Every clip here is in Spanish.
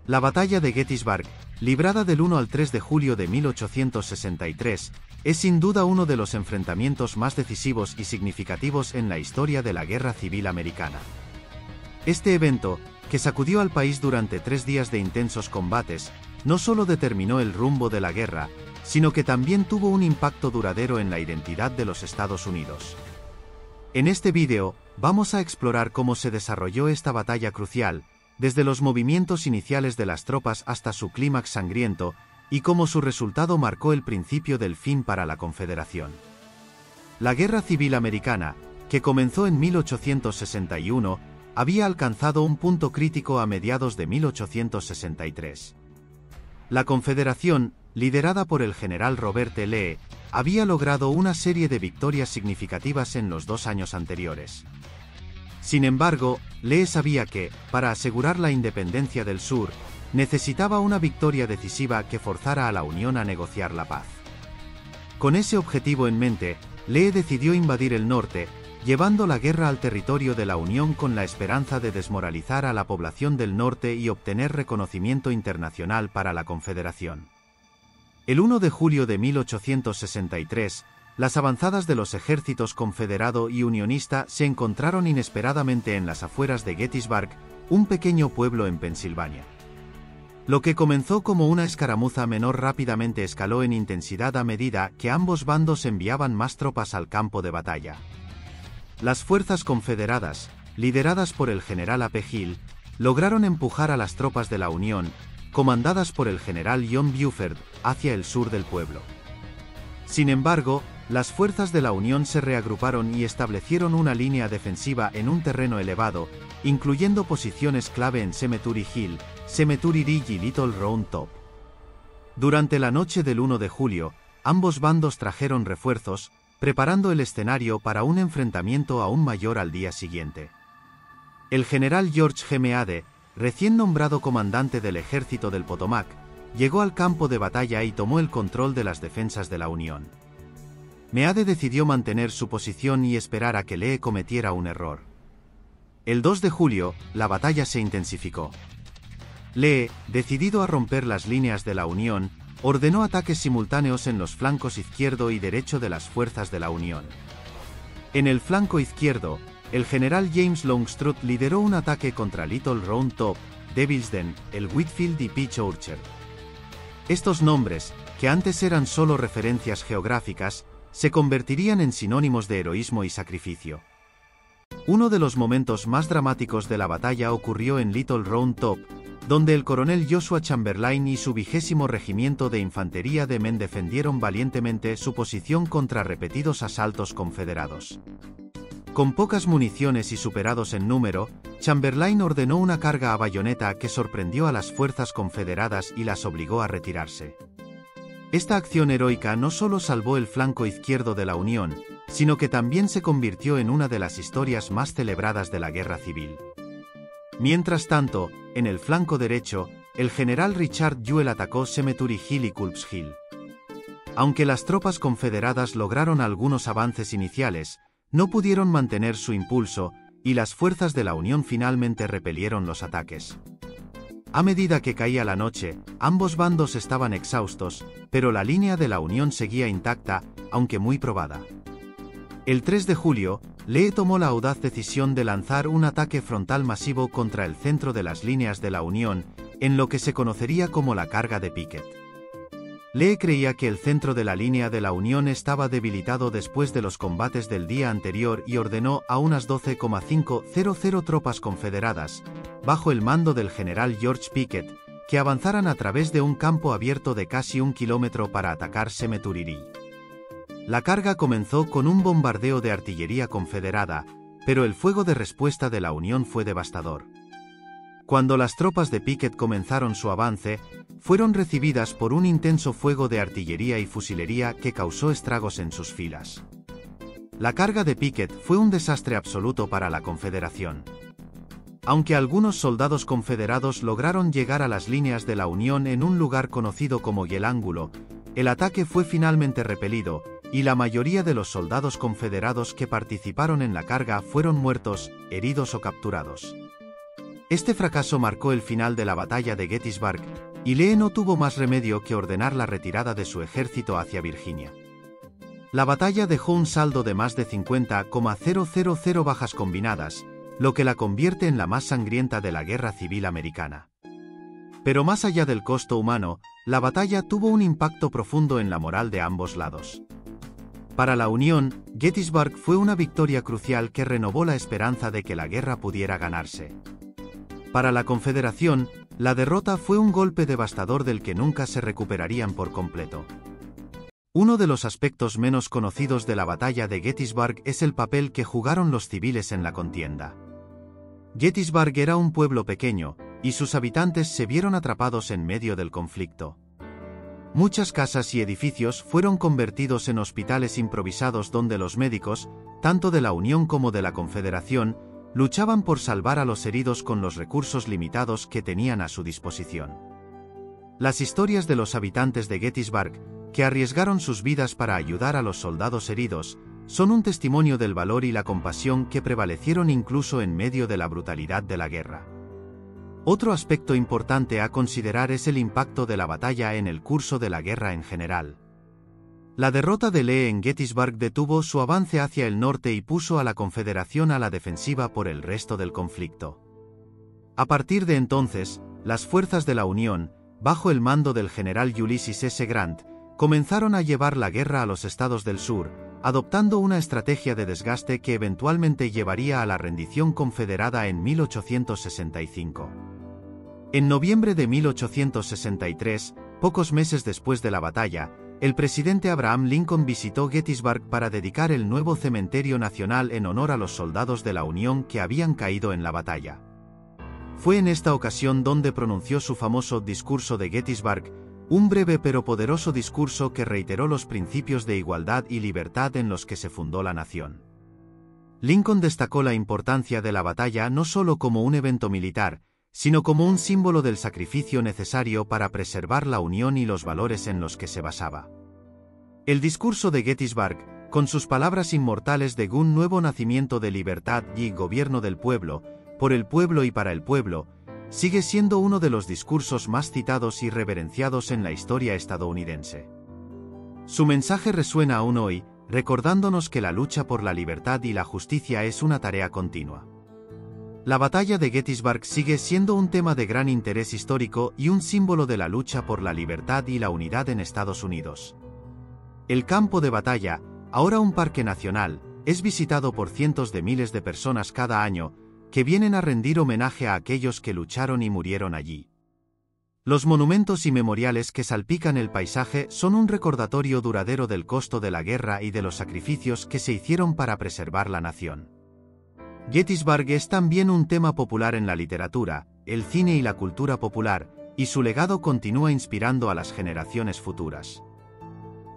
La batalla de Gettysburg, librada del 1 al 3 de julio de 1863, es sin duda uno de los enfrentamientos más decisivos y significativos en la historia de la Guerra Civil Americana. Este evento, que sacudió al país durante 3 días de intensos combates, no solo determinó el rumbo de la guerra, sino que también tuvo un impacto duradero en la identidad de los Estados Unidos. En este vídeo, vamos a explorar cómo se desarrolló esta batalla crucial, desde los movimientos iniciales de las tropas hasta su clímax sangriento, y cómo su resultado marcó el principio del fin para la Confederación. La Guerra Civil Americana, que comenzó en 1861, había alcanzado un punto crítico a mediados de 1863. La Confederación, liderada por el general Robert E. Lee, había logrado una serie de victorias significativas en los 2 años anteriores. Sin embargo, Lee sabía que, para asegurar la independencia del sur, necesitaba una victoria decisiva que forzara a la Unión a negociar la paz. Con ese objetivo en mente, Lee decidió invadir el norte, llevando la guerra al territorio de la Unión con la esperanza de desmoralizar a la población del norte y obtener reconocimiento internacional para la Confederación. El 1 de julio de 1863, las avanzadas de los ejércitos confederado y unionista se encontraron inesperadamente en las afueras de Gettysburg, un pequeño pueblo en Pensilvania. Lo que comenzó como una escaramuza menor rápidamente escaló en intensidad a medida que ambos bandos enviaban más tropas al campo de batalla. Las fuerzas confederadas, lideradas por el general A. P. Hill, lograron empujar a las tropas de la Unión, comandadas por el general John Buford, hacia el sur del pueblo. Sin embargo, las fuerzas de la Unión se reagruparon y establecieron una línea defensiva en un terreno elevado, incluyendo posiciones clave en Cemetery Hill, Cemetery Ridge y Little Round Top. Durante la noche del 1 de julio, ambos bandos trajeron refuerzos, preparando el escenario para un enfrentamiento aún mayor al día siguiente. El general George G. Meade, recién nombrado comandante del ejército del Potomac, llegó al campo de batalla y tomó el control de las defensas de la Unión. Meade decidió mantener su posición y esperar a que Lee cometiera un error. El 2 de julio, la batalla se intensificó. Lee, decidido a romper las líneas de la Unión, ordenó ataques simultáneos en los flancos izquierdo y derecho de las fuerzas de la Unión. En el flanco izquierdo, el general James Longstreet lideró un ataque contra Little Round Top, Devil's Den, el Whitfield y Peach Orchard. Estos nombres, que antes eran solo referencias geográficas, se convertirían en sinónimos de heroísmo y sacrificio. Uno de los momentos más dramáticos de la batalla ocurrió en Little Round Top, donde el coronel Joshua Chamberlain y su 20º Regimiento de Infantería de Men defendieron valientemente su posición contra repetidos asaltos confederados. Con pocas municiones y superados en número, Chamberlain ordenó una carga a bayoneta que sorprendió a las fuerzas confederadas y las obligó a retirarse. Esta acción heroica no solo salvó el flanco izquierdo de la Unión, sino que también se convirtió en una de las historias más celebradas de la Guerra Civil. Mientras tanto, en el flanco derecho, el general Richard Ewell atacó Cemetery Hill y Culp's Hill. Aunque las tropas confederadas lograron algunos avances iniciales, no pudieron mantener su impulso, y las fuerzas de la Unión finalmente repelieron los ataques. A medida que caía la noche, ambos bandos estaban exhaustos, pero la línea de la Unión seguía intacta, aunque muy probada. El 3 de julio, Lee tomó la audaz decisión de lanzar un ataque frontal masivo contra el centro de las líneas de la Unión, en lo que se conocería como la carga de Pickett. Lee creía que el centro de la línea de la Unión estaba debilitado después de los combates del día anterior y ordenó a unas 12,500 tropas confederadas, bajo el mando del general George Pickett, que avanzaran a través de un campo abierto de casi 1 kilómetro para atacar Cemetery Ridge. La carga comenzó con un bombardeo de artillería confederada, pero el fuego de respuesta de la Unión fue devastador. Cuando las tropas de Pickett comenzaron su avance, fueron recibidas por un intenso fuego de artillería y fusilería que causó estragos en sus filas. La carga de Pickett fue un desastre absoluto para la Confederación. Aunque algunos soldados confederados lograron llegar a las líneas de la Unión en un lugar conocido como El Ángulo, el ataque fue finalmente repelido, y la mayoría de los soldados confederados que participaron en la carga fueron muertos, heridos o capturados. Este fracaso marcó el final de la batalla de Gettysburg, y Lee no tuvo más remedio que ordenar la retirada de su ejército hacia Virginia. La batalla dejó un saldo de más de 50,000 bajas combinadas, lo que la convierte en la más sangrienta de la Guerra Civil Americana. Pero más allá del costo humano, la batalla tuvo un impacto profundo en la moral de ambos lados. Para la Unión, Gettysburg fue una victoria crucial que renovó la esperanza de que la guerra pudiera ganarse. Para la Confederación, la derrota fue un golpe devastador del que nunca se recuperarían por completo. Uno de los aspectos menos conocidos de la batalla de Gettysburg es el papel que jugaron los civiles en la contienda. Gettysburg era un pueblo pequeño, y sus habitantes se vieron atrapados en medio del conflicto. Muchas casas y edificios fueron convertidos en hospitales improvisados donde los médicos, tanto de la Unión como de la Confederación, luchaban por salvar a los heridos con los recursos limitados que tenían a su disposición. Las historias de los habitantes de Gettysburg, que arriesgaron sus vidas para ayudar a los soldados heridos, son un testimonio del valor y la compasión que prevalecieron incluso en medio de la brutalidad de la guerra. Otro aspecto importante a considerar es el impacto de la batalla en el curso de la guerra en general. La derrota de Lee en Gettysburg detuvo su avance hacia el norte y puso a la Confederación a la defensiva por el resto del conflicto. A partir de entonces, las fuerzas de la Unión, bajo el mando del general Ulysses S. Grant, comenzaron a llevar la guerra a los estados del sur, adoptando una estrategia de desgaste que eventualmente llevaría a la rendición confederada en 1865. En noviembre de 1863, pocos meses después de la batalla, el presidente Abraham Lincoln visitó Gettysburg para dedicar el nuevo cementerio nacional en honor a los soldados de la Unión que habían caído en la batalla. Fue en esta ocasión donde pronunció su famoso discurso de Gettysburg, un breve pero poderoso discurso que reiteró los principios de igualdad y libertad en los que se fundó la nación. Lincoln destacó la importancia de la batalla no solo como un evento militar, sino como un símbolo del sacrificio necesario para preservar la Unión y los valores en los que se basaba. El discurso de Gettysburg, con sus palabras inmortales de un nuevo nacimiento de libertad y gobierno del pueblo, por el pueblo y para el pueblo, sigue siendo uno de los discursos más citados y reverenciados en la historia estadounidense. Su mensaje resuena aún hoy, recordándonos que la lucha por la libertad y la justicia es una tarea continua. La batalla de Gettysburg sigue siendo un tema de gran interés histórico y un símbolo de la lucha por la libertad y la unidad en Estados Unidos. El campo de batalla, ahora un parque nacional, es visitado por cientos de miles de personas cada año, que vienen a rendir homenaje a aquellos que lucharon y murieron allí. Los monumentos y memoriales que salpican el paisaje son un recordatorio duradero del costo de la guerra y de los sacrificios que se hicieron para preservar la nación. Gettysburg es también un tema popular en la literatura, el cine y la cultura popular, y su legado continúa inspirando a las generaciones futuras.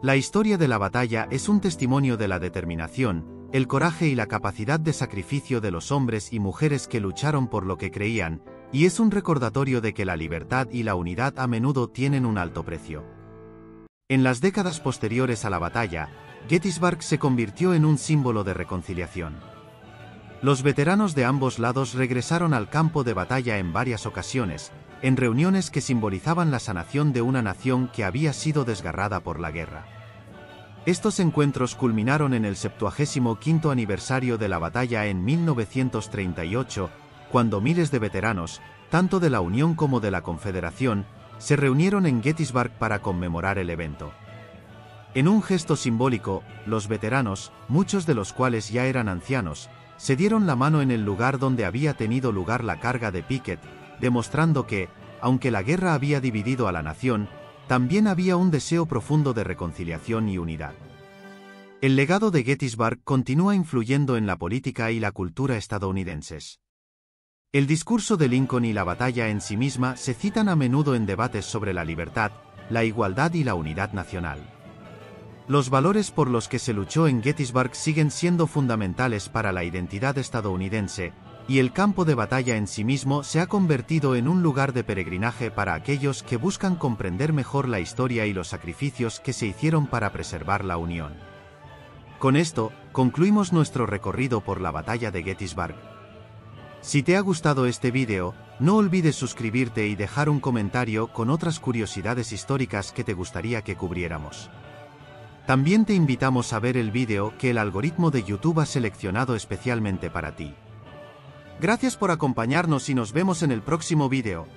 La historia de la batalla es un testimonio de la determinación, el coraje y la capacidad de sacrificio de los hombres y mujeres que lucharon por lo que creían, y es un recordatorio de que la libertad y la unidad a menudo tienen un alto precio. En las décadas posteriores a la batalla, Gettysburg se convirtió en un símbolo de reconciliación. Los veteranos de ambos lados regresaron al campo de batalla en varias ocasiones, en reuniones que simbolizaban la sanación de una nación que había sido desgarrada por la guerra. Estos encuentros culminaron en el 75º aniversario de la batalla en 1938, cuando miles de veteranos, tanto de la Unión como de la Confederación, se reunieron en Gettysburg para conmemorar el evento. En un gesto simbólico, los veteranos, muchos de los cuales ya eran ancianos, se dieron la mano en el lugar donde había tenido lugar la carga de Pickett, demostrando que, aunque la guerra había dividido a la nación, también había un deseo profundo de reconciliación y unidad. El legado de Gettysburg continúa influyendo en la política y la cultura estadounidenses. El discurso de Lincoln y la batalla en sí misma se citan a menudo en debates sobre la libertad, la igualdad y la unidad nacional. Los valores por los que se luchó en Gettysburg siguen siendo fundamentales para la identidad estadounidense, y el campo de batalla en sí mismo se ha convertido en un lugar de peregrinaje para aquellos que buscan comprender mejor la historia y los sacrificios que se hicieron para preservar la Unión. Con esto, concluimos nuestro recorrido por la batalla de Gettysburg. Si te ha gustado este vídeo, no olvides suscribirte y dejar un comentario con otras curiosidades históricas que te gustaría que cubriéramos. También te invitamos a ver el vídeo que el algoritmo de YouTube ha seleccionado especialmente para ti. Gracias por acompañarnos y nos vemos en el próximo vídeo.